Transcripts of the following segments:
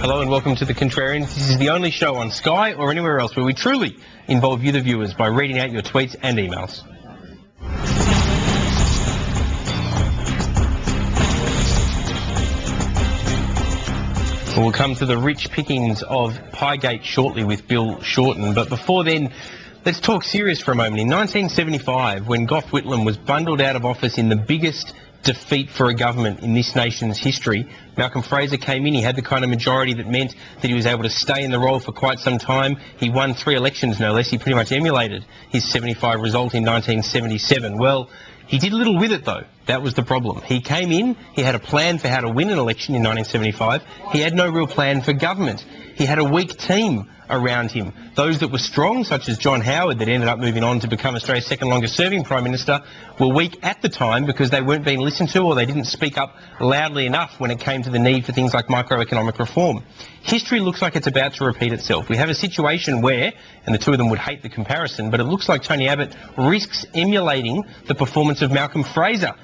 Hello and welcome to the Contrarians. This is the only show on Sky or anywhere else where we truly involve you, the viewers, by reading out your tweets and emails. We'll come to the rich pickings of Piegate shortly with Bill Shorten, but before then, let's talk serious for a moment. In 1975, when Gough Whitlam was bundled out of office in the biggest defeat for a government in this nation's history, Malcolm Fraser came in. He had the kind of majority that meant that he was able to stay in the role for quite some time. He won 3 elections, no less. He pretty much emulated his 75 result in 1977. Well, he did little with it, though. That was the problem. He came in, he had a plan for how to win an election in 1975. He had no real plan for government. He had a weak team around him. Those that were strong, such as John Howard, that ended up moving on to become Australia's second longest serving Prime Minister, were weak at the time because they weren't being listened to or they didn't speak up loudly enough when it came to the need for things like microeconomic reform. History looks like it's about to repeat itself. We have a situation where, and the two of them would hate the comparison, but it looks like Tony Abbott risks emulating the performance of Malcolm Fraser,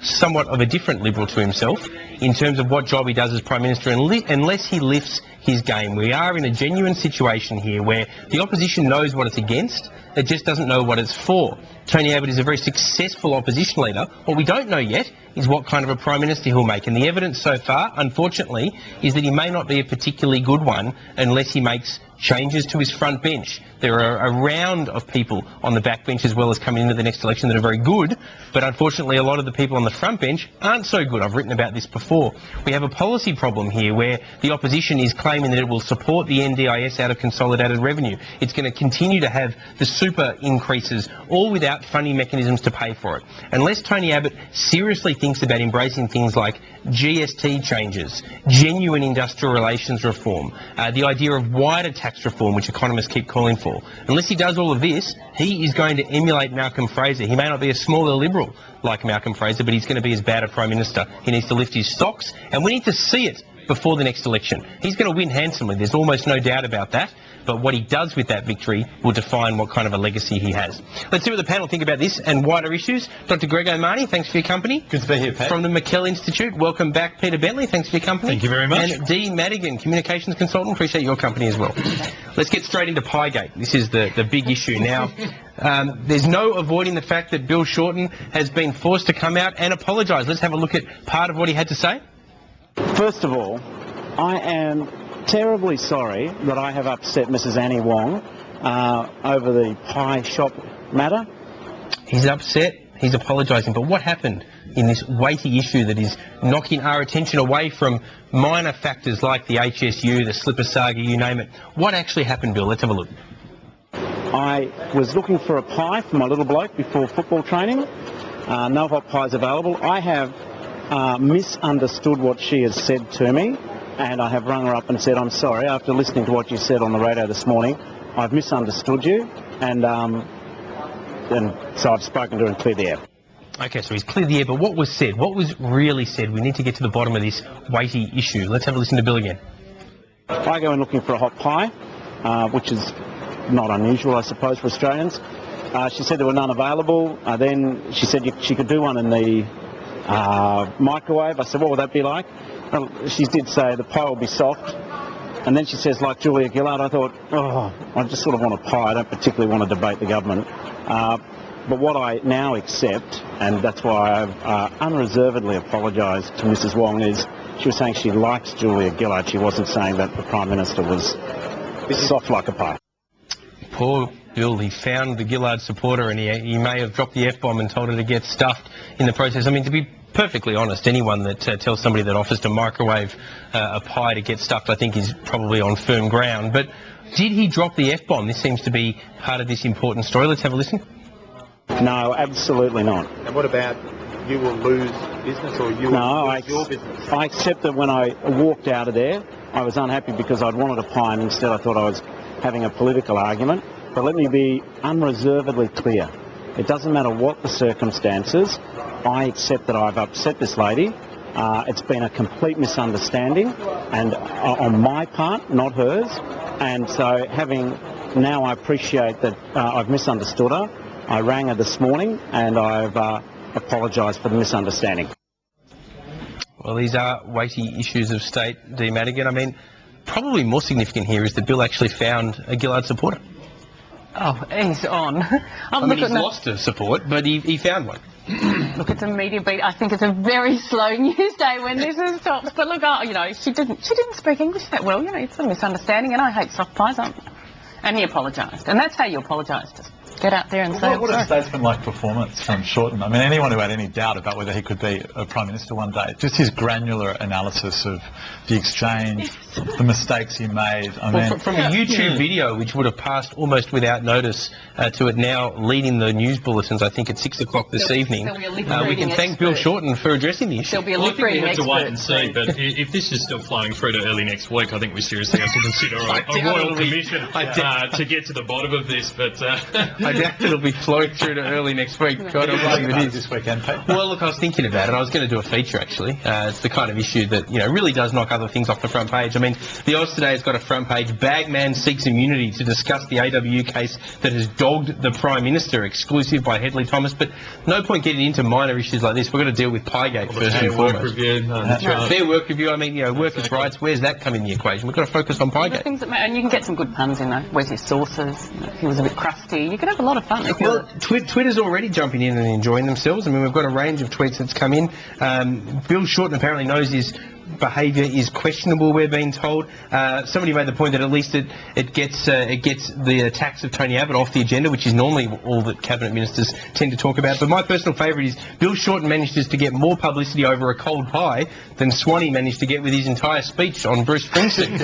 somewhat of a different Liberal to himself, in terms of what job he does as Prime Minister, unless he lifts his game. We are in a genuine situation here where the opposition knows what it's against, it just doesn't know what it's for. Tony Abbott is a very successful opposition leader. What we don't know yet is what kind of a Prime Minister he'll make, and the evidence so far, unfortunately, is that he may not be a particularly good one unless he makes changes to his front bench. There are a round of people on the back bench as well as coming into the next election that are very good, but unfortunately a lot of the people on the front bench aren't so good. I've written about this before. We have a policy problem here where the opposition is claiming that it will support the NDIS out of consolidated revenue. It's going to continue to have the super increases, all without funding mechanisms to pay for it. Unless Tony Abbott seriously thinks about embracing things like GST changes, genuine industrial relations reform, the idea of wider tax reform, which economists keep calling for. Unless he does all of this, he is going to emulate Malcolm Fraser. He may not be a smaller Liberal like Malcolm Fraser, but he's going to be as bad a Prime Minister. He needs to lift his stocks, and we need to see it before the next election. He's going to win handsomely. There's almost no doubt about that. But what he does with that victory will define what kind of a legacy he has. Let's see what the panel think about this and wider issues. Dr. Greg O'Mahony, thanks for your company. Good to be here, Pat. From the McKell Institute, welcome back. Peter Bentley, thanks for your company. Thank you very much. And Dee Madigan, communications consultant, appreciate your company as well. Let's get straight into Piegate. This is the big issue now. There's no avoiding the fact that Bill Shorten has been forced to come out and apologise. Let's have a look at part of what he had to say. First of all, I am terribly sorry that I have upset Mrs. Annie Wong over the pie shop matter. He's upset, he's apologising, but what happened in this weighty issue that is knocking our attention away from minor factors like the HSU, the slipper saga, you name it? What actually happened, Bill? Let's have a look. I was looking for a pie for my little bloke before football training. No hot pies available. I have misunderstood what she has said to me, and I have rung her up and said, I'm sorry, after listening to what you said on the radio this morning, I've misunderstood you, and so I've spoken to her and cleared the air. Okay, so he's cleared the air, but what was said? What was really said? We need to get to the bottom of this weighty issue. Let's have a listen to Bill again. I go in looking for a hot pie, which is not unusual, I suppose, for Australians. She said there were none available. Then she said she could do one in the microwave. I said, what would that be like? Well, she did say the pie will be soft. And then she says, like Julia Gillard. I thought, oh, I just sort of want a pie. I don't particularly want to debate the government. But what I now accept, and that's why I've unreservedly apologised to Mrs. Wong, is she was saying she likes Julia Gillard. She wasn't saying that the Prime Minister was soft like a pie. Poor Bill, he found the Gillard supporter and he may have dropped the F-bomb and told her to get stuffed in the process. I mean, to be perfectly honest, anyone that tells somebody that offers to microwave a pie to get stuffed, I think is probably on firm ground. But did he drop the F-bomb? This seems to be part of this important story. Let's have a listen. No, absolutely not. And what about you will lose business or you will lose your business? I accept that when I walked out of there, I was unhappy because I'd wanted a pie and instead I thought I was having a political argument. But let me be unreservedly clear. It doesn't matter what the circumstances. I accept that I've upset this lady. It's been a complete misunderstanding, and on my part, not hers. And so now I appreciate that I've misunderstood her. I rang her this morning and I've apologised for the misunderstanding. Well, these are weighty issues of state, Dee Madigan. I mean, probably more significant here is that Bill actually found a Gillard supporter. Oh, he's on. He's lost a support, but he found one. Look, it's a media beat. I think it's a very slow news day when this is stopped. But look, she didn't speak English that well. It's a misunderstanding, and I hate soft pies. And he apologised, and that's how you apologise. Just get out there and say. What a statesman-like performance from Shorten. I mean, anyone who had any doubt about whether he could be a Prime Minister one day, just his granular analysis of the exchange, the mistakes he made. From a YouTube video, which would have passed almost without notice, to it now leading the news bulletins, I think at 6 o'clock this evening, we can thank Bill Shorten for addressing the issue. I think we have to wait and see, but if this is still flowing through to early next week, I think we seriously have to consider a royal commission to get to the bottom of this. But I doubt it'll be flowing through to early next week. God, I believe it is this weekend, Pete. Well, look, I was thinking about it. I was going to do a feature, actually. It's the kind of issue that, really does knock other things off the front page. I mean, the Oz Today has got a front page, Bagman seeks immunity to discuss the AWU case that has dogged the Prime Minister, exclusive by Hedley Thomas. But no point getting into minor issues like this. We've got to deal with Piegate first and foremost. Fair work review, I mean, workers' rights, where's that come in the equation? We've got to focus on Piegate. Things that matter, and you can get some good puns in there. Where's your sources? If he was a bit crusty. You can have a lot of fun. Well, Twitter's already jumping in and enjoying themselves. I mean, we've got a range of tweets that's come in. Bill Shorten apparently knows his behaviour is questionable, we're being told. Somebody made the point that at least it gets the attacks of Tony Abbott off the agenda, which is normally all that cabinet ministers tend to talk about. But my personal favourite is Bill Shorten manages to get more publicity over a cold pie than Swanee managed to get with his entire speech on Bruce Springsteen.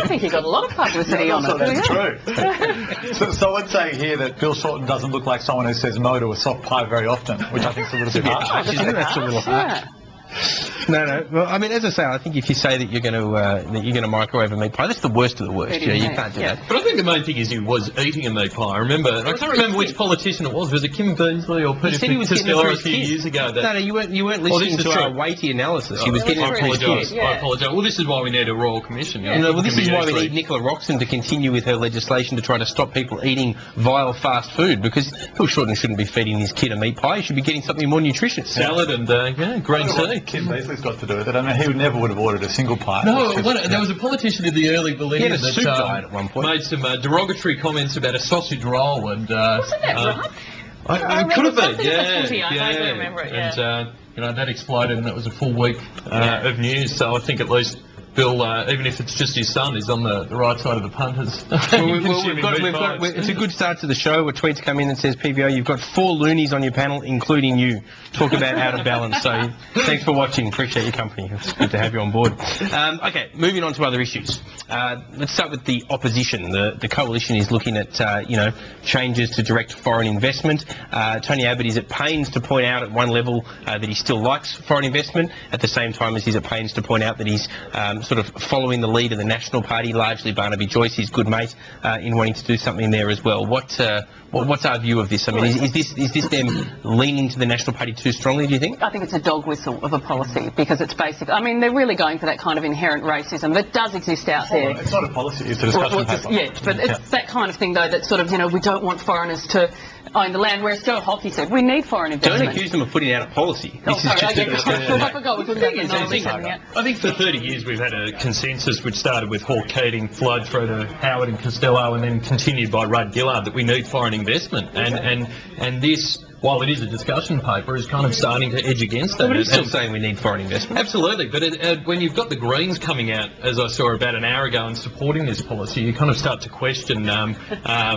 I think he got a lot of publicity on it. That's true. So someone's saying here that Bill Shorten doesn't look like someone who says no to a soft pie very often, which I think is a little bit harsh. That's a little harsh. No. Well, I mean, as I say, I think if you say that you're going to microwave a meat pie, that's the worst of the worst. You can't do that. But I think the main thing is he was eating a meat pie. I can't remember which politician it was. Was it Kim Beazley or Peter Costello a few years ago? No, you weren't listening to our weighty analysis. He was getting it for his kids. I apologise. Well, this is why we need a royal commission. Well, this is why we need Nicola Roxon to continue with her legislation to try to stop people eating vile fast food, because Bill Shorten shouldn't be feeding his kid a meat pie. He should be getting something more nutritious. Salad and green tea. Kim Beazley's got to do with it. I mean, he never would have ordered a single pie. No, there was a politician in the early millennium that diet at one point. Made some derogatory comments about a sausage roll, and wasn't that right? It could have been, I don't remember it. And that exploded, and that was a full week of news. So I think at least Bill, even if it's just his son, is on the right side of the punters. It's a good start to the show. A tweet's come in that says, PVO, you've got 4 loonies on your panel, including you. Talk about out of balance. So thanks for watching. Appreciate your company. It's good to have you on board. Okay, moving on to other issues. Let's start with the opposition. The coalition is looking at, changes to direct foreign investment. Tony Abbott is at pains to point out at one level that he still likes foreign investment, at the same time as he's at pains to point out that he's sort of following the lead of the National Party, largely Barnaby Joyce, his good mate, in wanting to do something there as well. What's our view of this? I mean, is this them leaning to the National Party too strongly, do you think? I think it's a dog whistle of a policy, because it's basic. I mean, they're really going for that kind of inherent racism that does exist out there. It's not a policy, it's a discussion paper. It's that kind of thing, though, that sort of, we don't want foreigners to own the land, whereas Joe Hockey said, we need foreign investment. Don't accuse them of putting out a policy. I think for 30 years we've had a consensus which started with Hawke Keating, flowed through to Howard and Costello, and then continued by Rudd Gillard, that we need foreign investment. And this, while it is a discussion paper, is kind of starting to edge against that. But it's still saying we need foreign investment. Absolutely, but when you've got the Greens coming out, as I saw about an hour ago, and supporting this policy, you kind of start to question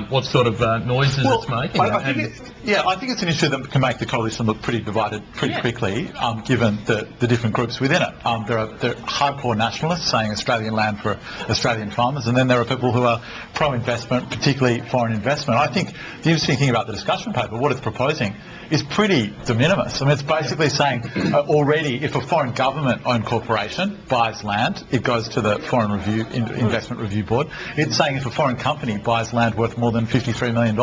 what sort of noises it's making. I think it's an issue that can make the coalition look pretty divided pretty quickly, given the different groups within it. There are hardcore nationalists saying Australian land for Australian farmers, and then there are people who are pro-investment, particularly foreign investment. I think the interesting thing about the discussion paper, what it's proposing, is pretty de minimis. I mean, it's basically saying already if a foreign government-owned corporation buys land, it goes to the Foreign Investment Review Board. It's saying if a foreign company buys land worth more than $53 million,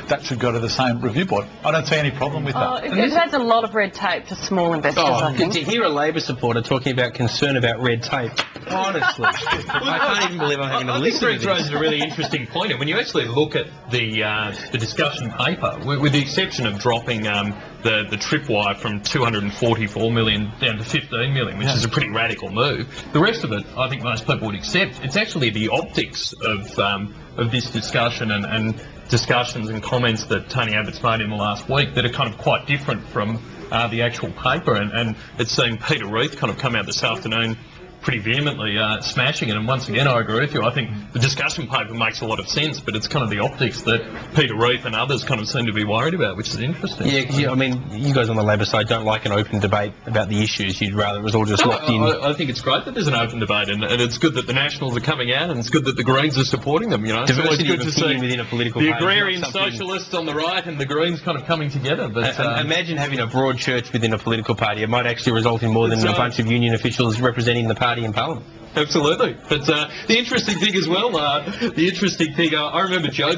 that should go to the same review board. I don't see any problem with that. It adds a lot of red tape to small investors, I think. To hear a Labor supporter talking about concern about red tape, honestly, I can't even believe I'm having to listen to this. I think Greg raises a really interesting point. And when you actually look at the discussion paper, with the exception of dropping the tripwire from 244 million down to 15 million, which is a pretty radical move. The rest of it, I think most people would accept. It's actually the optics of this discussion and discussions and comments that Tony Abbott's made in the last week that are kind of quite different from the actual paper, and it's seen Peter Reith kind of come out this afternoon pretty vehemently smashing it, and once again I agree with you. I think the discussion paper makes a lot of sense, but it's kind of the optics that Peter Reith and others kind of seem to be worried about, which is interesting. Yeah, because I mean, you guys on the Labor side don't like an open debate about the issues. You'd rather it was all just locked in. I think it's great that there's an open debate, and it's good that the Nationals are coming out, and it's good that the Greens are supporting them. You know, it's always good to see within a political the party, agrarian socialists on the right and the Greens kind of coming together. But imagine having a broad church within a political party. It might actually result in more than a bunch of union officials representing the party in Parliament. Absolutely. But the interesting thing as well, I remember Joe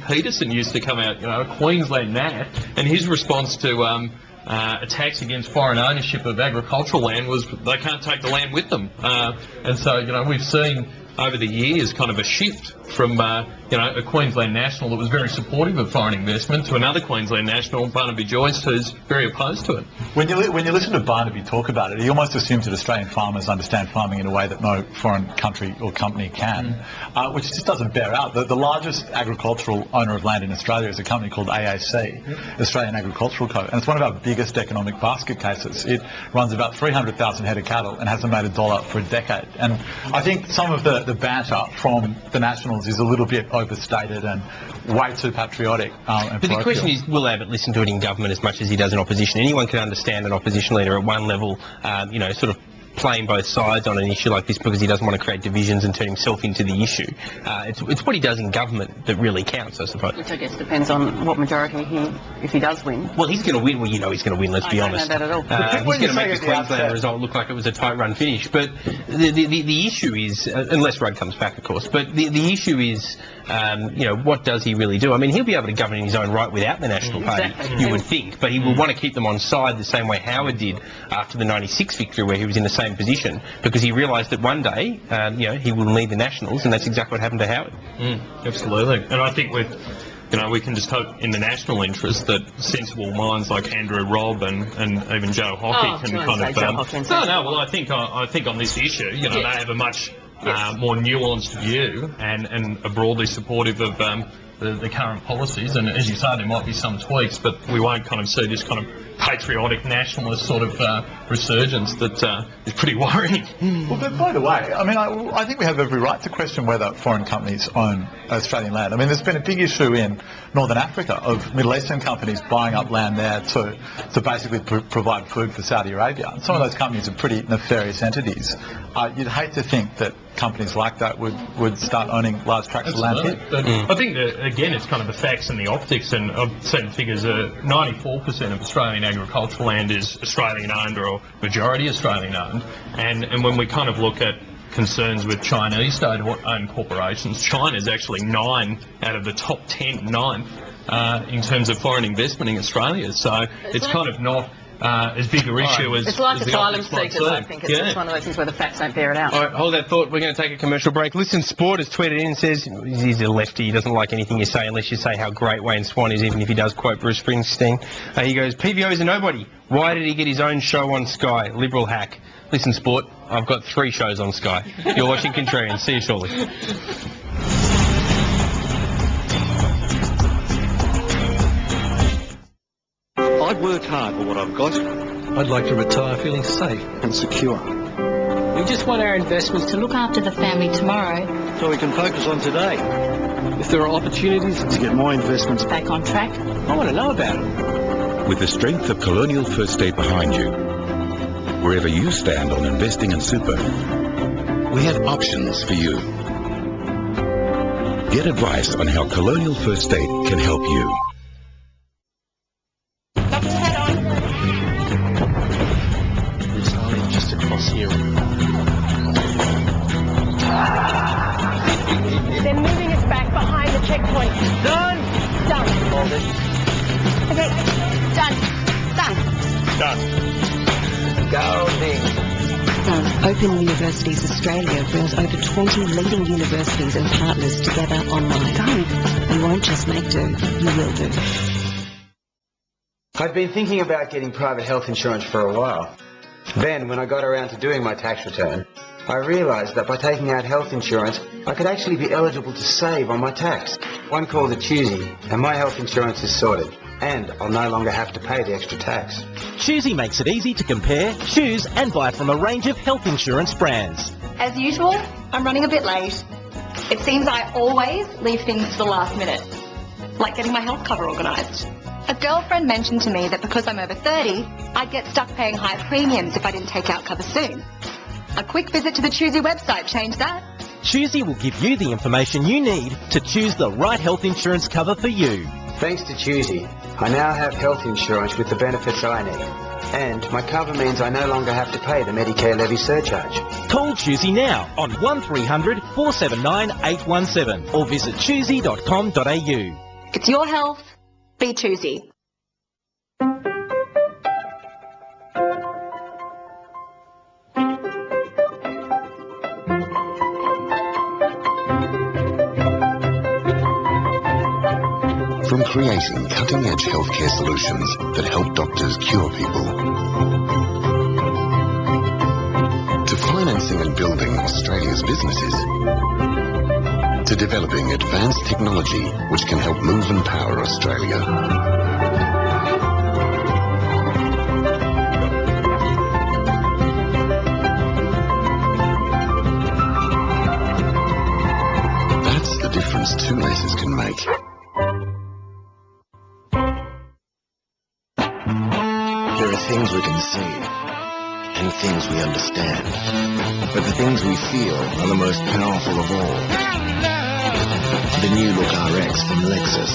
Peterson used to come out, you know, a Queensland nat, and his response to attacks against foreign ownership of agricultural land was they can't take the land with them. And so, you know, we've seen over the years kind of a shift from, you know, a Queensland national that was very supportive of foreign investment to another Queensland national, Barnaby Joyce, who's very opposed to it. When you listen to Barnaby talk about it, he almost assumes that Australian farmers understand farming in a way that no foreign country or company can, which just doesn't bear out. The largest agricultural owner of land in Australia is a company called AAC, Australian Agricultural Co, and it's one of our biggest economic basket cases. It runs about 300,000 head of cattle and hasn't made a dollar for a decade. And I think some of the banter from the Nationals is a little bit overstated and way too patriotic. But the question is, will Abbott listen to it in government as much as he does in opposition? Anyone can understand an opposition leader at one level, you know, sort of playing both sides on an issue like this because he doesn't want to create divisions and turn himself into the issue. It's what he does in government that really counts, I suppose. Which I guess depends on what majority if he does win. Well, he's going to win. Well, you know he's going to win, let's be honest. I don't know that at all. He's going to make the Queensland result look like it was a tight run finish. But the issue is, unless Rudd comes back, of course, but the issue is, you know, what does he really do? I mean, he'll be able to govern in his own right without the National Party, you would think, but he will want to keep them on side the same way Howard did after the 96 victory, where he was in the same position, because he realised that one day, you know, he will need the Nationals, and that's exactly what happened to Howard. Absolutely. And I think you know, we can just hope in the national interest that sensible minds like Andrew Robb and even Joe Hockey can kind of... Well, I think on this issue, you know, they have a much more nuanced view and are broadly supportive of the current policies. And as you say, there might be some tweaks, but we won't kind of see this kind of patriotic nationalist sort of resurgence that is pretty worrying. Well, but by the way, I mean, I think we have every right to question whether foreign companies own Australian land. I mean, there's been a big issue in Northern Africa of Middle Eastern companies buying up land there to basically provide food for Saudi Arabia. And some of those companies are pretty nefarious entities. You'd hate to think that companies like that would start owning large tracts of land here. But I think that, again, it's kind of the facts and the optics, and I've seen figures 94% of Australian agricultural land is Australian owned or majority Australian owned, and when we kind of look at concerns with Chinese state-owned corporations, China's actually 9 out of the top 10 in terms of foreign investment in Australia, so it's kind of not as big an issue as... It's like as asylum seekers, I think. It's just one of those things where the facts don't bear it out. All right, hold that thought. We're going to take a commercial break. Listen, Sport has tweeted in and says he's a lefty. He doesn't like anything you say unless you say how great Wayne Swan is, even if he does quote Bruce Springsteen. He goes, PVO is a nobody. Why did he get his own show on Sky? Liberal hack. Listen, Sport, I've got 3 shows on Sky. You're watching Contrarians. See you shortly. I've worked hard for what I've got. I'd like to retire feeling safe and secure. We just want our investments to look after the family tomorrow. So we can focus on today. If there are opportunities to get more investments back on track, I want to know about it. With the strength of Colonial First State behind you, wherever you stand on investing in super, we have options for you. Get advice on how Colonial First State can help you. Just across here. They're moving us back behind the checkpoint. Done. Hold it. Okay. Done. Go, Open Universities Australia brings over 20 leading universities and partners together online. You won't just make do, you will do. I'd been thinking about getting private health insurance for a while. Then, when I got around to doing my tax return, I realised that by taking out health insurance, I could actually be eligible to save on my tax. One called a Choosy, and my health insurance is sorted. And I'll no longer have to pay the extra tax. Choosy makes it easy to compare, choose and buy from a range of health insurance brands. As usual, I'm running a bit late. It seems I always leave things to the last minute, like getting my health cover organised. A girlfriend mentioned to me that because I'm over 30, I'd get stuck paying high premiums if I didn't take out cover soon. A quick visit to the Choosy website changed that. Choosy will give you the information you need to choose the right health insurance cover for you. Thanks to Choosy, I now have health insurance with the benefits I need. And my cover means I no longer have to pay the Medicare levy surcharge. Call Choosy now on 1300 479 817 or visit choosy.com.au. It's your health. Be Choosy. From creating cutting-edge healthcare solutions that help doctors cure people, to financing and building Australia's businesses, to developing advanced technology which can help move and power Australia. That's the difference two letters can make. There are things we can see and things we understand, but the things we feel are the most powerful of all. The new look RX from Lexus.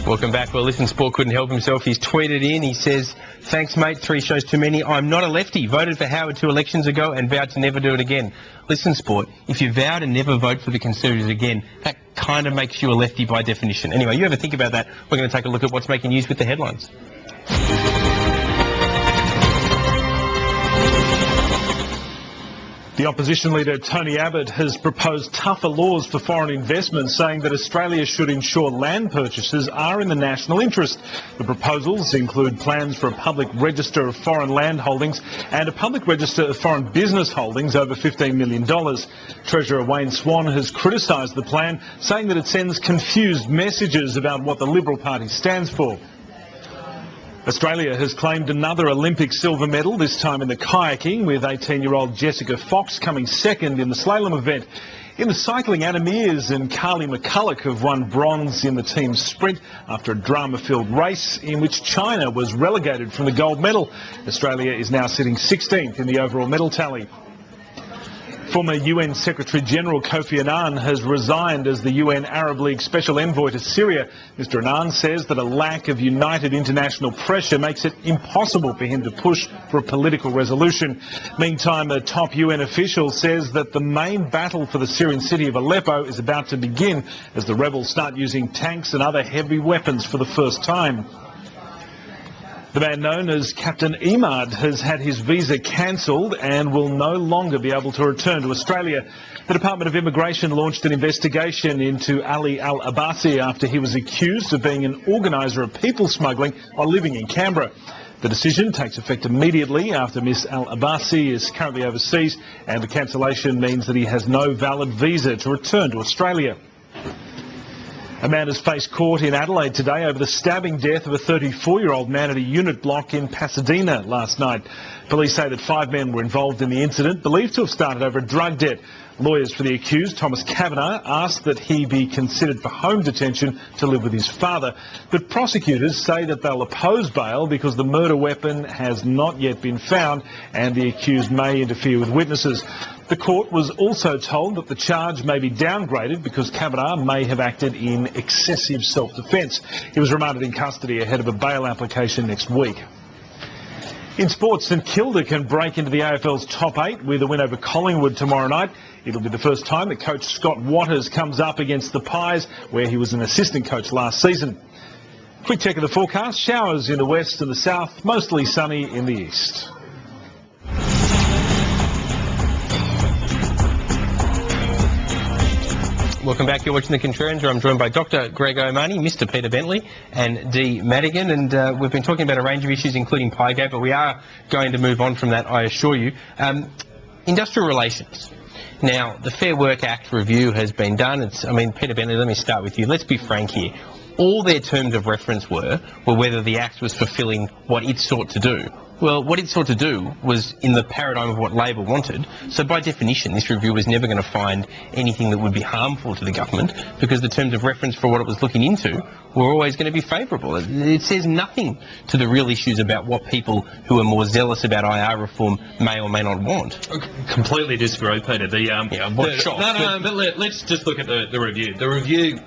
Welcome back. Well, Listen Sport couldn't help himself. He's tweeted in. He says, "Thanks, mate. 3 shows too many. I'm not a lefty. Voted for Howard 2 elections ago and vowed to never do it again." Listen, Sport, if you vow to never vote for the Conservatives again, that kind of makes you a lefty by definition. Anyway, you ever think about that? We're going to take a look at what's making news with the headlines. The opposition leader Tony Abbott has proposed tougher laws for foreign investment, saying that Australia should ensure land purchases are in the national interest. The proposals include plans for a public register of foreign land holdings and a public register of foreign business holdings over $15 million. Treasurer Wayne Swan has criticised the plan, saying that it sends confused messages about what the Liberal Party stands for. Australia has claimed another Olympic silver medal, this time in the kayaking, with 18-year-old Jessica Fox coming second in the slalom event. In the cycling, Anna Mears and Carly McCulloch have won bronze in the team sprint after a drama-filled race in which China was relegated from the gold medal. Australia is now sitting 16th in the overall medal tally. Former UN Secretary-General Kofi Annan has resigned as the UN Arab League Special Envoy to Syria. Mr Annan says that a lack of united international pressure makes it impossible for him to push for a political resolution. Meantime, a top UN official says that the main battle for the Syrian city of Aleppo is about to begin as the rebels start using tanks and other heavy weapons for the first time. The man known as Captain Emad has had his visa cancelled and will no longer be able to return to Australia. The Department of Immigration launched an investigation into Ali Al-Abbasi after he was accused of being an organiser of people smuggling while living in Canberra. The decision takes effect immediately after Miss Al-Abbasi is currently overseas, and the cancellation means that he has no valid visa to return to Australia. A man has faced court in Adelaide today over the stabbing death of a 34-year-old man at a unit block in Pasadena last night. Police say that 5 men were involved in the incident, believed to have started over a drug debt. Lawyers for the accused, Thomas Kavanagh, asked that he be considered for home detention to live with his father. But prosecutors say that they'll oppose bail because the murder weapon has not yet been found and the accused may interfere with witnesses. The court was also told that the charge may be downgraded because Kavanagh may have acted in excessive self-defence. He was remanded in custody ahead of a bail application next week. In sports, St Kilda can break into the AFL's top 8 with a win over Collingwood tomorrow night. It'll be the first time that coach Scott Watters comes up against the Pies, where he was an assistant coach last season. Quick check of the forecast. Showers in the west and the south, mostly sunny in the east. Welcome back. You're watching The Contrarians, where I'm joined by Dr. Greg O'Mahony, Mr. Peter Bentley and Dee Madigan, and we've been talking about a range of issues, including Piegate, but we are going to move on from that, I assure you. Industrial relations. Now, the Fair Work Act review has been done. Peter Bentley, let me start with you. Let's be frank here. All their terms of reference were whether the Act was fulfilling what it sought to do. Well, what it sought to do was in the paradigm of what Labor wanted. So by definition, this review was never going to find anything that would be harmful to the government, because the terms of reference for what it was looking into were always going to be favourable. It says nothing to the real issues about what people who are more zealous about IR reform may or may not want. Completely disagree, Peter. But let's just look at the review. The review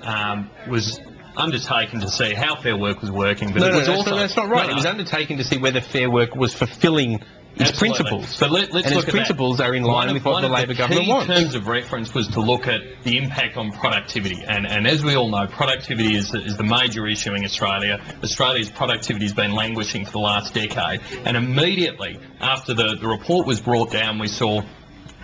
was undertaken to see how Fair Work was working, but that's not right. It was undertaken to see whether Fair Work was fulfilling its principles. So let's and look its principles are in line with what the Labor government wants. One of the key terms of reference was to look at the impact on productivity, and as we all know, productivity is the major issue in Australia. Australia's productivity has been languishing for the last decade, and immediately after the report was brought down, we saw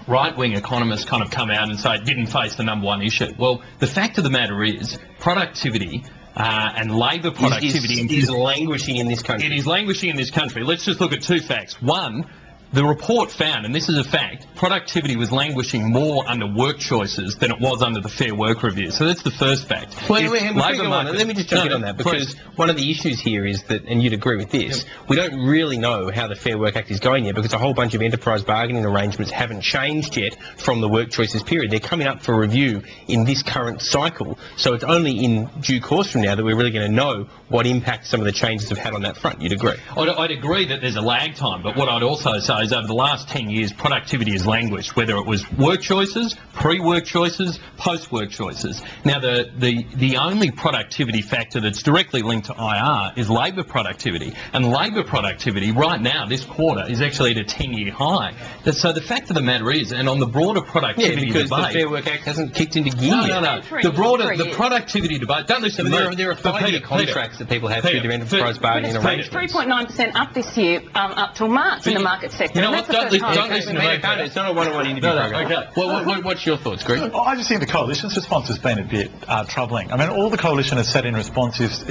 right-wing economists kind of come out and say it didn't face the number one issue. Well, the fact of the matter is productivity and labour productivity is languishing in this country. It is languishing in this country. Let's just look at two facts. One, the report found, and this is a fact, productivity was languishing more under work choices than it was under the Fair Work Review. So that's the first fact. Let me just jump in on that, because one of the issues here is that, and you'd agree with this, we don't really know how the Fair Work Act is going yet, because a whole bunch of enterprise bargaining arrangements haven't changed yet from the work choices period. They're coming up for review in this current cycle, so it's only in due course from now that we're really going to know what impact some of the changes have had on that front. You'd agree? I'd agree that there's a lag time, but what I'd also say is over the last 10 years, productivity has languished, whether it was work choices, pre-work choices, post-work choices. Now, the only productivity factor that's directly linked to IR is labour productivity, and labour productivity right now, this quarter, is actually at a 10-year high. So the fact of the matter is, and on the broader productivity because debate, the Fair Work Act hasn't kicked into gear yet. No. The productivity debate, don't listen to me. There are 5-year contracts that people have through their enterprise bargaining arrangements. 3.9% up this year, up till March in the market sector. You know what? Don't listen to me. It's not a one-on-one interview program. Okay. What's your thoughts, Greg? I just think the Coalition's response has been a bit troubling. I mean, all the Coalition has said in response is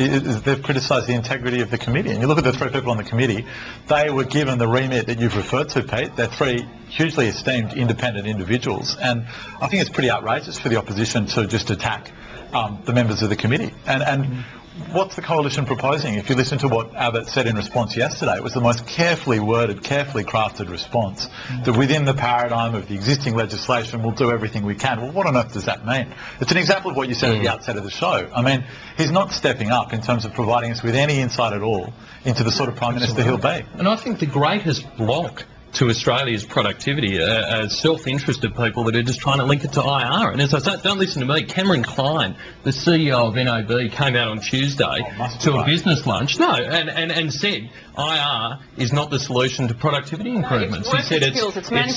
they've criticised the integrity of the committee. And you look at the three people on the committee, they were given the remit that you've referred to, Pete. They're three hugely esteemed independent individuals. And I think it's pretty outrageous for the opposition to just attack the members of the committee. And what's the Coalition proposing? If you listen to what Abbott said in response yesterday, it was the most carefully worded, carefully crafted response, that within the paradigm of the existing legislation we'll do everything we can. Well, what on earth does that mean? It's an example of what you said at the outset of the show. I mean, he's not stepping up in terms of providing us with any insight at all into the sort of Prime Minister he'll be. And I think the greatest block to Australia's productivity are self-interested people that are just trying to link it to IR. And as I say, don't listen to me. Cameron Klein, the CEO of NAB, came out on Tuesday to a business lunch, and said IR is not the solution to productivity improvements. He said it's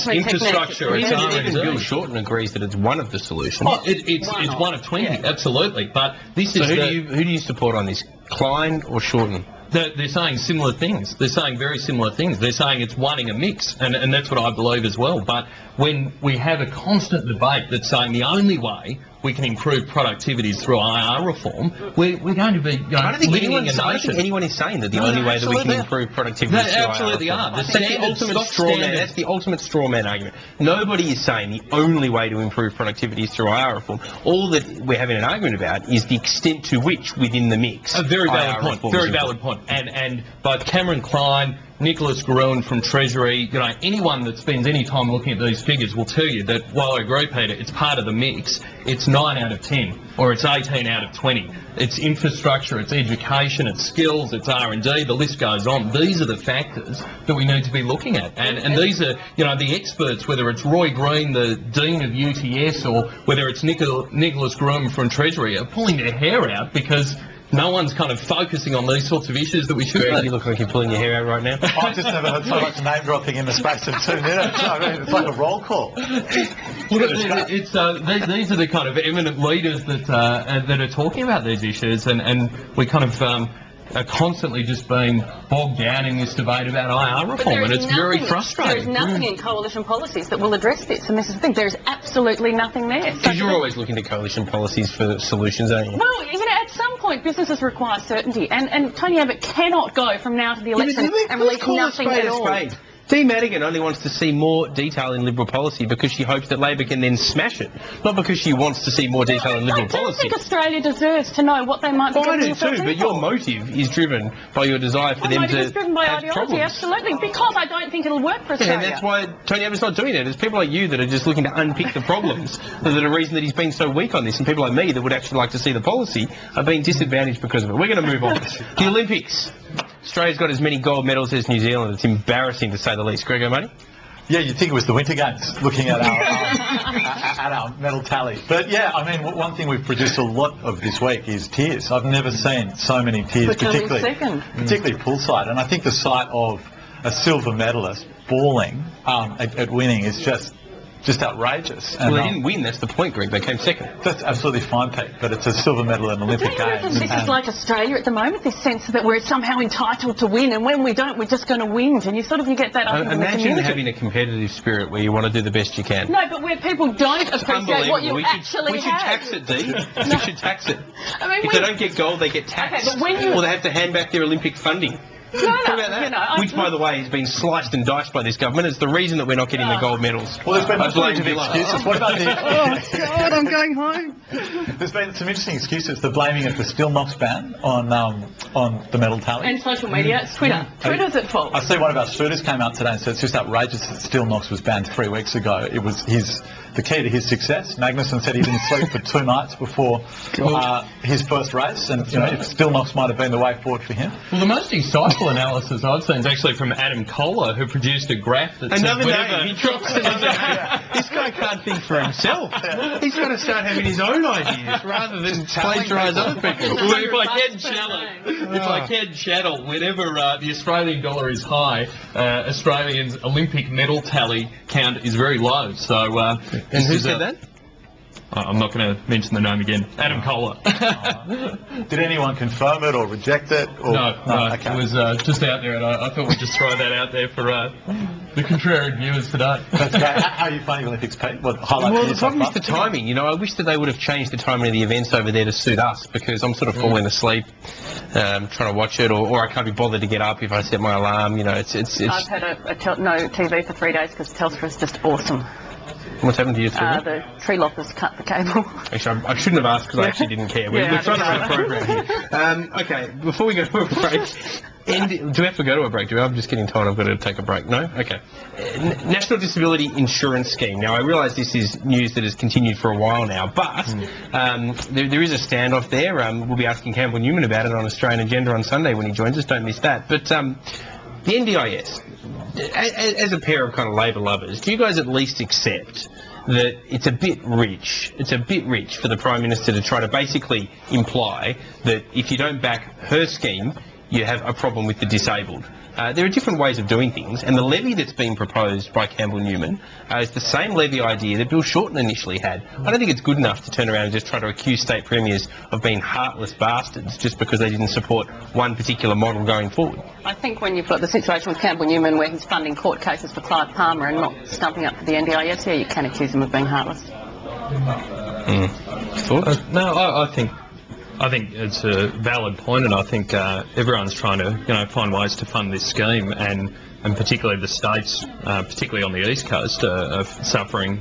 infrastructure, it's R&D. Even Bill Shorten agrees that it's one of the solutions. It's one of 20, absolutely. But this is who do you support on this, Klein or Shorten? They're saying similar things. They're saying very similar things. They're saying it's wanting a mix, and that's what I believe as well. But when we have a constant debate that's saying the only way we can improve productivity is through IR reform, we're going to be I don't think anyone is saying that the only way that we can improve productivity is through IR absolutely reform. are. That's the ultimate straw man argument. Nobody is saying the only way to improve productivity is through IR reform. All that we're having an argument about is the extent to which within the mix. A very valid point. Very valid point. And both Cameron Klein, Nicholas Gruen from Treasury, anyone that spends any time looking at these figures will tell you that while I agree, Peter, it's part of the mix, it's 9 out of 10, or it's 18 out of 20. It's infrastructure, it's education, it's skills, it's R&D, the list goes on. These are the factors that we need to be looking at. And these are, the experts, whether it's Roy Green, the Dean of UTS, or whether it's Nicholas Gruen from Treasury, are pulling their hair out because no one's kind of focusing on these sorts of issues that we should be. You look like you're pulling your hair out right now. I've just never heard so much name dropping in the space of 2 minutes. I mean, it's like a roll call. These are the kind of eminent leaders that are talking about these issues, and we kind of are constantly just being bogged down in this debate about IR reform, and it's very frustrating. There is nothing in coalition policies that will address this, and this is the thing, there is absolutely nothing there. Because you're always looking to coalition policies for solutions, aren't you? Well, you know, at some point businesses require certainty, and Tony Abbott cannot go from now to the election and release nothing at all. Dee Madigan only wants to see more detail in Liberal policy because she hopes that Labor can then smash it, not because she wants to see more detail in Liberal policy. I think Australia deserves to know what they might be doing. I do too, but your motive is driven by your desire for them to motive is driven by have ideology, problems. absolutely, because I don't think it'll work for Australia. Yeah, and that's why Tony Abbott's not doing it. It's people like you that are just looking to unpick the problems that are the reason that he's been so weak on this, and people like me that would actually like to see the policy are being disadvantaged because of it. We're going to move on. The Olympics. Australia's got as many gold medals as New Zealand. It's embarrassing to say the least. Greg O'Mahony? Yeah, you'd think it was the Winter Games, looking at our medal tally. But yeah, I mean, one thing we've produced a lot of this week is tears. I've never seen so many tears, particularly poolside. And I think the sight of a silver medalist bawling at winning is just outrageous. Well, they didn't win, that's the point, Greg. They came second. That's absolutely fine, Pete, but it's a silver medal in Olympic Games. This is like Australia at the moment, this sense that we're somehow entitled to win, and when we don't, we're just going to whinge, and you get that up in the community. Imagine having a competitive spirit where you want to do the best you can. No, but where people don't appreciate what you actually we should tax it, Dee. We should tax it. I mean, if they don't get gold, they get taxed. Okay, but when or they have to hand back their Olympic funding. What about that? Which, by the way, has been sliced and diced by this government. It's the reason that we're not getting the gold medals. Well, there's been a bunch of excuses. What about the... Oh, God, I'm going home. There's been some interesting excuses. They're blaming it for Still Knox ban on the medal tally. And social media. It's Twitter. Twitter's at fault. I see one of our shooters came out today and said it's just outrageous that Still Knox was banned 3 weeks ago. It was the key to his success. Magnussen said he didn't sleep for 2 nights before his first race, and if Still Knox might have been the way forward for him. Well, the most insightful analysis I've seen is actually from Adam Kohler, who produced a graph that another says name. He drops another name. This guy can't think for himself. He's got to start having his own ideas rather than plagiarise other people. Well, if I can channel, whenever the Australian dollar is high, Australians' Olympic medal tally count is very low. So, and who said that? I'm not going to mention the name again. Adam Kohler. Did anyone confirm it or reject it? Or? No. Okay. It was just out there, and I thought we'd just throw that out there for the contrarian viewers today. That's great. How are you finding Olympics, Pete? Well, the problem is the timing. I wish that they would have changed the timing of the events over there to suit us, because I'm sort of falling asleep trying to watch it, or I can't be bothered to get up if I set my alarm. It's. I've had no TV for 3 days because Telstra is just awesome. What's happened to you, Stephen? The tree loppers cut the cable. Actually, I shouldn't have asked because I actually didn't care. We're trying to run a program here. Okay, before we go to a break, do we have to go to a break? I'm just getting told I've got to take a break. No? Okay. National Disability Insurance Scheme. Now, I realise this is news that has continued for a while now, but there is a standoff there. We'll be asking Campbell Newman about it on Australian Agenda on Sunday when he joins us. Don't miss that. But the NDIS, as a pair of kind of Labor lovers, do you guys at least accept that it's a bit rich for the Prime Minister to try to basically imply that if you don't back her scheme, you have a problem with the disabled? There are different ways of doing things, and the levy that's being proposed by Campbell Newman is the same levy idea that Bill Shorten initially had. I don't think it's good enough to turn around and just try to accuse state premiers of being heartless bastards just because they didn't support one particular model going forward. I think when you've got the situation with Campbell Newman where he's funding court cases for Clive Palmer and not stumping up for the NDIS, you can accuse him of being heartless. Thoughts? No, I think it's a valid point, and I think everyone's trying to, find ways to fund this scheme, and particularly the states, particularly on the East Coast, are suffering,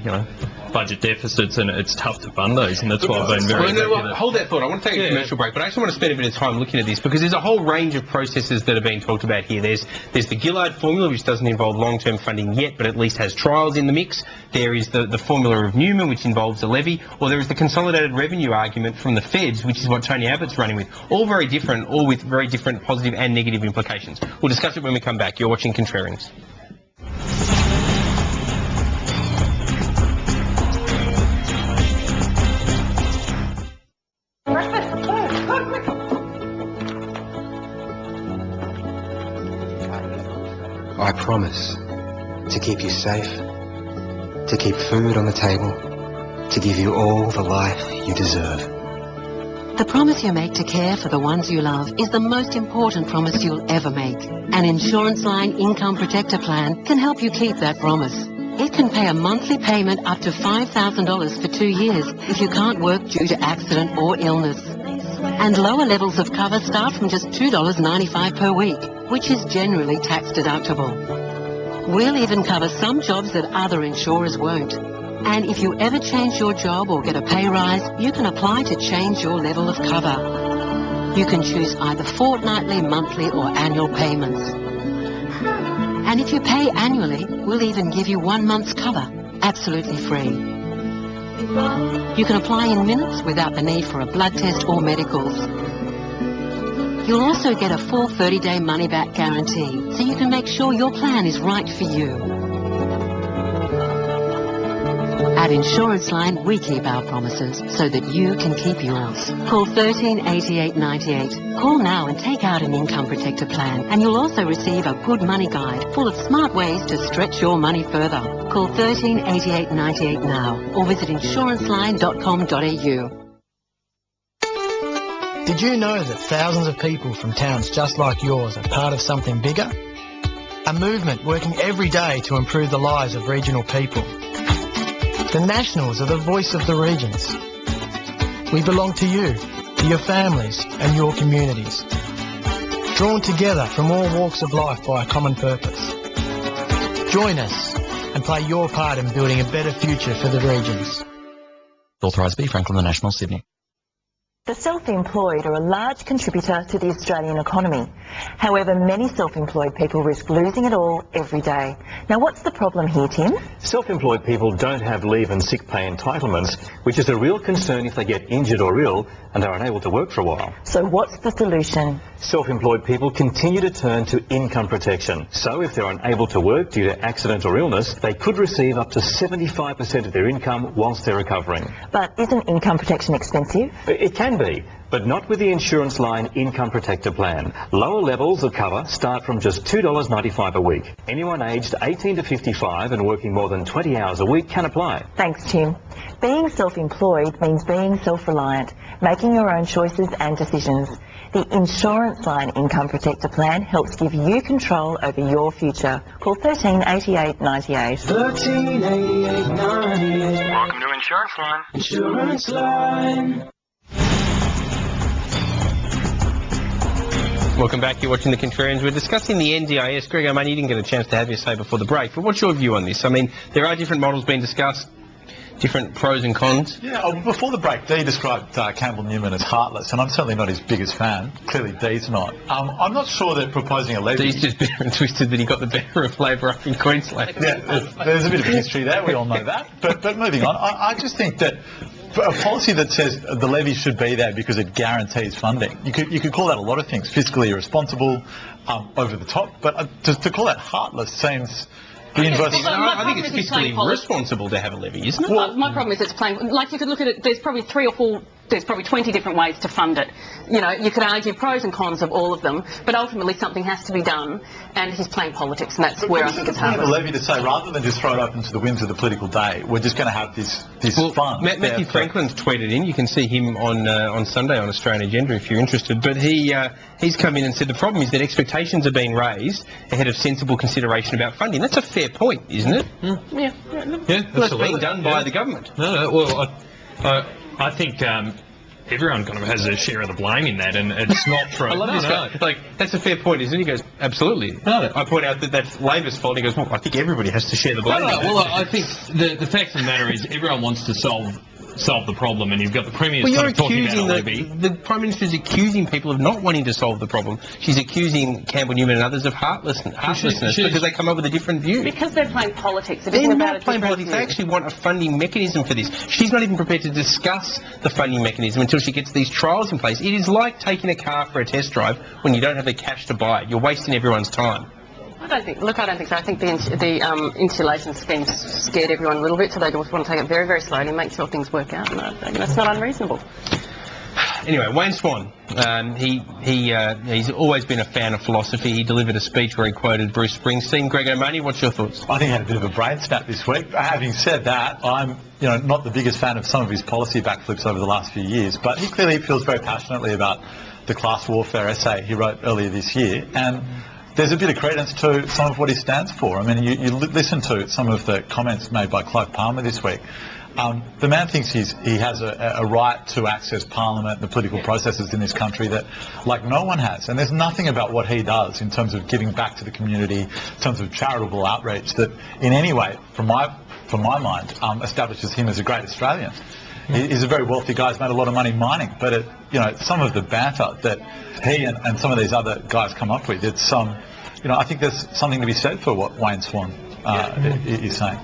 budget deficits, and it's tough to fund these, and that's why I've been very... Hold that thought. I want to take a commercial break, but I actually want to spend a bit of time looking at this, because there's a whole range of processes that are being talked about here. There's the Gillard formula, which doesn't involve long-term funding yet, but at least has trials in the mix. There is the formula of Newman, which involves a levy, or there is the consolidated revenue argument from the Feds, which is what Tony Abbott's running with. All very different, all with very different positive and negative implications. We'll discuss it when we come back. You're watching Contrarians. I promise to keep you safe, to keep food on the table, to give you all the life you deserve. The promise you make to care for the ones you love is the most important promise you'll ever make. An Insurance Line Income Protector Plan can help you keep that promise. It can pay a monthly payment up to $5,000 for 2 years if you can't work due to accident or illness. And lower levels of cover start from just $2.95 per week, which is generally tax deductible. We'll even cover some jobs that other insurers won't. And if you ever change your job or get a pay rise, you can apply to change your level of cover. You can choose either fortnightly, monthly or annual payments. And if you pay annually, we'll even give you 1 month's cover, absolutely free. You can apply in minutes without the need for a blood test or medicals. You'll also get a full 30-day money-back guarantee, so you can make sure your plan is right for you. At Insurance Line, we keep our promises so that you can keep yours. Call 138898. Call now and take out an income protector plan, and you'll also receive a good money guide full of smart ways to stretch your money further. Call 138898 now or visit insuranceline.com.au. Did you know that thousands of people from towns just like yours are part of something bigger? A movement working every day to improve the lives of regional people. The Nationals are the voice of the regions. We belong to you, to your families and your communities. Drawn together from all walks of life by a common purpose. Join us and play your part in building a better future for the regions. Authorised B. Franklin, The National, Sydney. The self-employed are a large contributor to the Australian economy. However, many self-employed people risk losing it all every day. Now, what's the problem here, Tim? Self-employed people don't have leave and sick pay entitlements, which is a real concern if they get injured or ill and are unable to work for a while. So what's the solution? Self-employed people continue to turn to income protection. So if they're unable to work due to accident or illness, they could receive up to 75% of their income whilst they're recovering. But isn't income protection expensive? It can be, but not with the Insurance Line Income Protector Plan. Lower levels of cover start from just $2.95 a week. Anyone aged 18 to 55 and working more than 20 hours a week can apply. Thanks, Tim. Being self-employed means being self-reliant, making your own choices and decisions. The Insurance Line Income Protector Plan helps give you control over your future. Call 138898. 138898. Welcome to Insurance Line. Insurance Line. Welcome back. You're watching The Contrarians. We're discussing the NDIS. Greg O'Mahony, you didn't get a chance to have your say before the break, but what's your view on this? I mean, there are different models being discussed, different pros and cons. Yeah, before the break, Dee described Campbell Newman as heartless, and I'm certainly not his biggest fan. Clearly, Dee's not. I'm not sure that proposing a levy... Dee's just bitter and twisted that he got the better of Labor up in Queensland. Yeah, there's a bit of history there. We all know that. But moving on, I just think that a policy that says the levy should be there because it guarantees funding, you could call that a lot of things, fiscally irresponsible, over the top, but to call that heartless seems the inverse. I think it's fiscally irresponsible to have a levy, isn't it? Well, my problem is it's plain, like you could look at it, there's probably 20 different ways to fund it. You know, you could argue pros and cons of all of them, but ultimately something has to be done, and he's playing politics, and that's where I think it's hard. The levy to say, rather than just throw it open to the whims of the political day, we're just going to have this fund. Matthew Franklin's tweeted in. You can see him on Sunday on Australian Agenda if you're interested. But he's come in and said the problem is that expectations are being raised ahead of sensible consideration about funding. That's a fair point, isn't it? Yeah. Well, that's being done by the government. No, well, I think everyone kind of has a share of the blame in that, and it's not true. I love this guy. Like, that's a fair point, isn't it? He goes, absolutely. No. I point out that that's Labor's fault. He goes, well, I think everybody has to share the blame. Well, I think the fact of the matter is everyone wants to solve the problem, and you've got the Premier talking about a levy. The Prime Minister's accusing people of not wanting to solve the problem. She's accusing Campbell Newman and others of heartlessness because they come up with a different view. Because they're playing politics. They're not playing politics. They actually want a funding mechanism for this. She's not even prepared to discuss the funding mechanism until she gets these trials in place. It is like taking a car for a test drive when you don't have the cash to buy it. You're wasting everyone's time. I don't think so. I think the insulation scheme scared everyone a little bit, so they just want to take it very, very slowly and make sure things work out. And I think that's not unreasonable. Anyway, Wayne Swan, he's always been a fan of philosophy. He delivered a speech where he quoted Bruce Springsteen. Greg O'Mahony, what's your thoughts? I think he had a bit of a brain snap this week. Having said that, I'm not the biggest fan of some of his policy backflips over the last few years, but he clearly feels very passionately about the class warfare essay he wrote earlier this year, and there's a bit of credence to some of what he stands for. I mean, you listen to some of the comments made by Clive Palmer this week. The man thinks he has a right to access Parliament and the political processes in this country that, like, no one has. And there's nothing about what he does in terms of giving back to the community, in terms of charitable outreach, that in any way, from my mind, establishes him as a great Australian. He's a very wealthy guy. He's made a lot of money mining, but some of the banter that he and some of these other guys come up with, it's I think there's something to be said for what Wayne Swan is saying.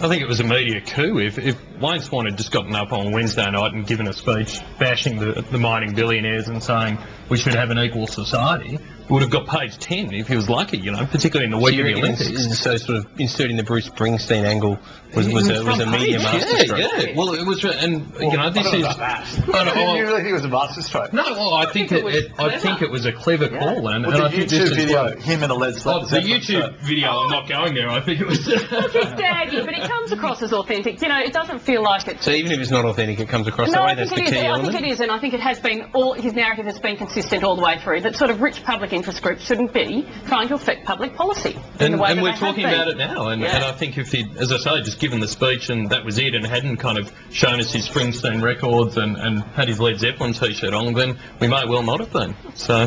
I think it was a media coup. If Wayne Swan had just gotten up on Wednesday night and given a speech bashing the mining billionaires and saying we should have an equal society, we would have got page 10 if he was lucky, particularly in the week of the Olympics. So sort of inserting the Bruce Springsteen angle was a media masterstroke. Yeah. Well, it was, and this is. You really think it was a masterstroke? No, well, I think it was a clever call, and the I think YouTube video, him and a lead slap. The YouTube video, I'm not going there. I think it was. It's daggy, but it comes across as authentic. It doesn't feel like it. So even if it's not authentic, it comes across that way. That's the key element. I think it is, and I think it has been. His narrative has been consistent all the way through. That sort of rich public interest groups shouldn't be trying to affect public policy. And we're talking about it now, and I think if he, as I say, just given the speech and that was it, and hadn't kind of shown us his Springsteen records and had his Led Zeppelin t-shirt on, then we may well not have been. So.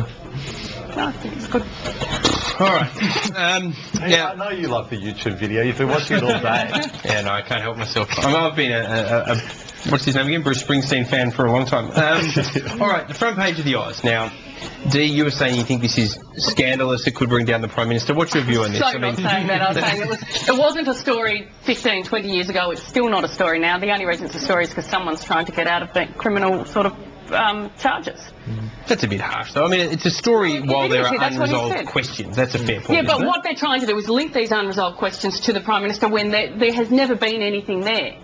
No, I think it's good. All right. I know you love the YouTube video. You've been watching it all day. Yeah, no, I can't help myself. I've been a what's his name again? Bruce Springsteen fan for a long time. All right, the front page of the Oz. Now, Dee, you were saying you think this is scandalous. It could bring down the Prime Minister. What's your view on this? Not saying that. I was saying it wasn't a story 15, 20 years ago. It's still not a story now. The only reason it's a story is because someone's trying to get out of the criminal sort of charges. That's a bit harsh, though. I mean, it's a story while there are unresolved questions. That's a fair point. Yeah, but what they're trying to do is link these unresolved questions to the Prime Minister when there has never been anything there.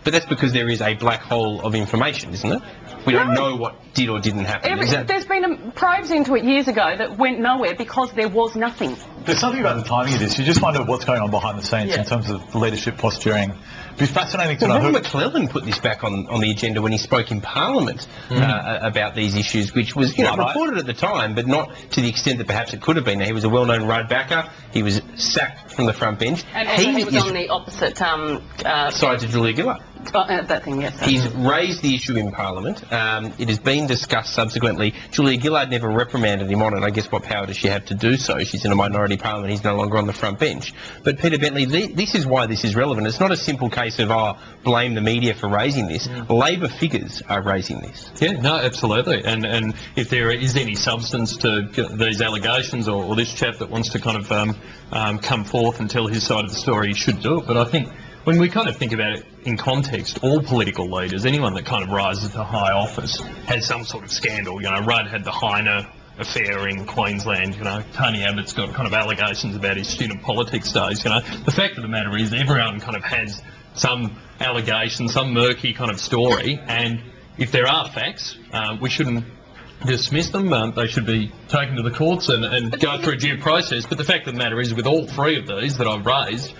But that's because there is a black hole of information, isn't it? We don't know what did or didn't happen. There's been probes into it years ago that went nowhere because there was nothing. There's something about the timing of this. You just wonder what's going on behind the scenes in terms of leadership posturing. It'd be fascinating to know. Robert McClellan put this back on the agenda when he spoke in Parliament about these issues, which was reported at the time, but not to the extent that perhaps it could have been. He was a well-known road backer. He was sacked from the front bench. And he was on the opposite side to Julia Gillard. That thing, yes. He's raised the issue in Parliament. It has been discussed subsequently. Julia Gillard never reprimanded him on it. I guess what power does she have to do so? She's in a minority parliament. He's no longer on the front bench. But Peter Bentley, this is why this is relevant. It's not a simple case of, blame the media for raising this. Labor figures are raising this. Yeah, no, absolutely. And if there is any substance to these allegations or this chap that wants to kind of come forth and tell his side of the story, he should do it. But I think when we kind of think about it in context, all political leaders, anyone that kind of rises to high office, has some sort of scandal. Rudd had the Heine affair in Queensland, Tony Abbott's got kind of allegations about his student politics days, The fact of the matter is everyone kind of has some allegation, some murky kind of story, and if there are facts, we shouldn't dismiss them. They should be taken to the courts and go through a due process. But the fact of the matter is, with all three of these that I've raised,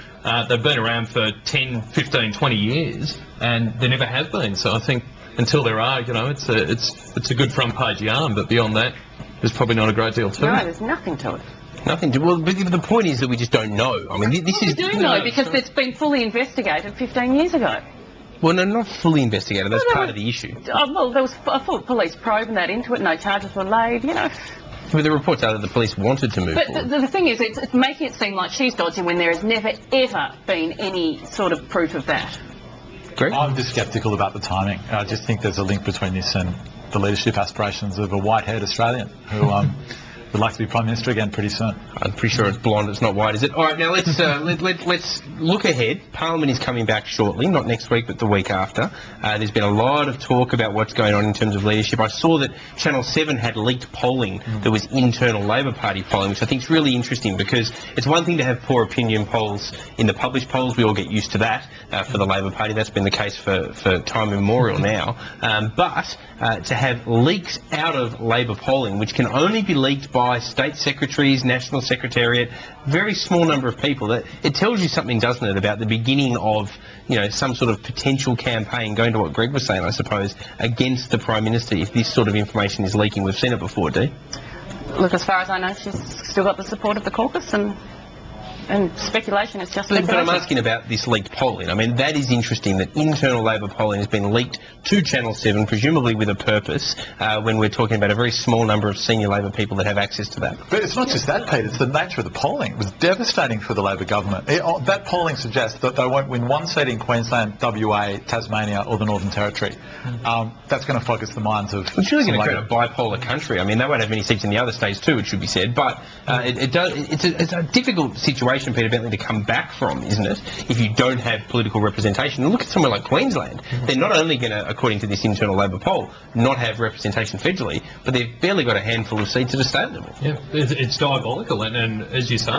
they've been around for 10, 15, 20 years, and there never have been. So I think until there are, it's a good front page yarn. But beyond that, there's probably not a great deal to it. No, there's nothing to it. Nothing to. Well, but the point is that we just don't know. I mean, this is. We do know because it's been fully investigated 15 years ago. Well, no, not fully investigated. That's part of the issue. Well, there was a full police probe and that into it. No charges were laid. But the reports are that the police wanted to move forward. But the thing is, it's making it seem like she's dodging when there has never, ever been any sort of proof of that. Greg? I'm just sceptical about the timing. I just think there's a link between this and the leadership aspirations of a white-haired Australian who would like to be Prime Minister again pretty soon. I'm pretty sure it's blonde, it's not white, is it? All right, now let's look ahead. Parliament is coming back shortly, not next week, but the week after. There's been a lot of talk about what's going on in terms of leadership. I saw that Channel 7 had leaked polling that was internal Labor Party polling, which I think is really interesting because it's one thing to have poor opinion polls in the published polls. We all get used to that for the Labor Party. That's been the case for time immemorial now. But to have leaks out of Labor polling, which can only be leaked by by state secretaries, national secretariat, very small number of people. That it tells you something, doesn't it, about the beginning of, you know, some sort of potential campaign, going to what Greg was saying, I suppose, against the Prime Minister if this sort of information is leaking. We've seen it before, Dee. Look, as far as I know, she's still got the support of the caucus, and speculation is just speculation. But I'm asking about this leaked polling. I mean, that is interesting, that internal Labor polling has been leaked to Channel 7, presumably with a purpose, when we're talking about a very small number of senior Labor people that have access to that. But it's not just that, Pete, it's the nature of the polling. It was devastating for the Labor government. That polling suggests that they won't win one seat in Queensland, WA, Tasmania or the Northern Territory. That's going to focus the minds of... It's really going to create a bipolar country. I mean, they won't have many seats in the other states too, it should be said, but it's a difficult situation, Peter Bentley, to come back from, isn't it, if you don't have political representation. And look at somewhere like Queensland. They're not only going to, according to this internal Labor poll, not have representation federally, but they've barely got a handful of seats at a state level. Yeah, it's diabolical, and as you say,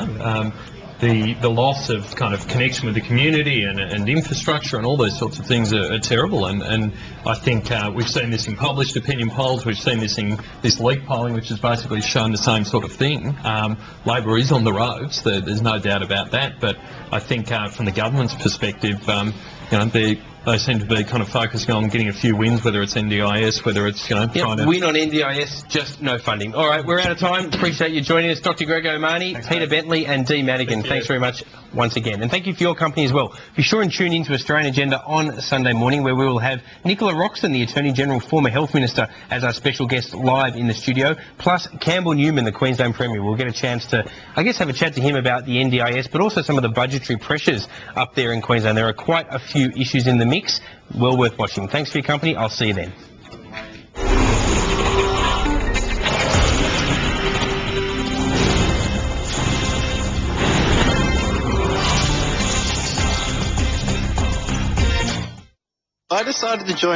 the loss of kind of connection with the community and infrastructure and all those sorts of things are terrible, and I think we've seen this in published opinion polls, we've seen this in this leak polling, which has basically shown the same sort of thing. Labor is on the ropes, there's no doubt about that, but I think from the government's perspective, you know, they seem to be kind of focusing on getting a few wins, whether it's NDIS, whether it's, you know, trying to... win on NDIS, just no funding. All right, we're out of time. Appreciate you joining us, Dr. Greg O'Mahony, Peter Bentley and Dee Madigan. Thanks very much once again. And thank you for your company as well. Be sure and tune in to Australian Agenda on Sunday morning, where we will have Nicola Roxon, the Attorney General, former Health Minister, as our special guest live in the studio, plus Campbell Newman, the Queensland Premier. We'll get a chance to, I guess, have a chat to him about the NDIS, but also some of the budgetary pressures up there in Queensland. There are quite a few issues in the mix. Well worth watching. Thanks for your company. I'll see you then. I decided to join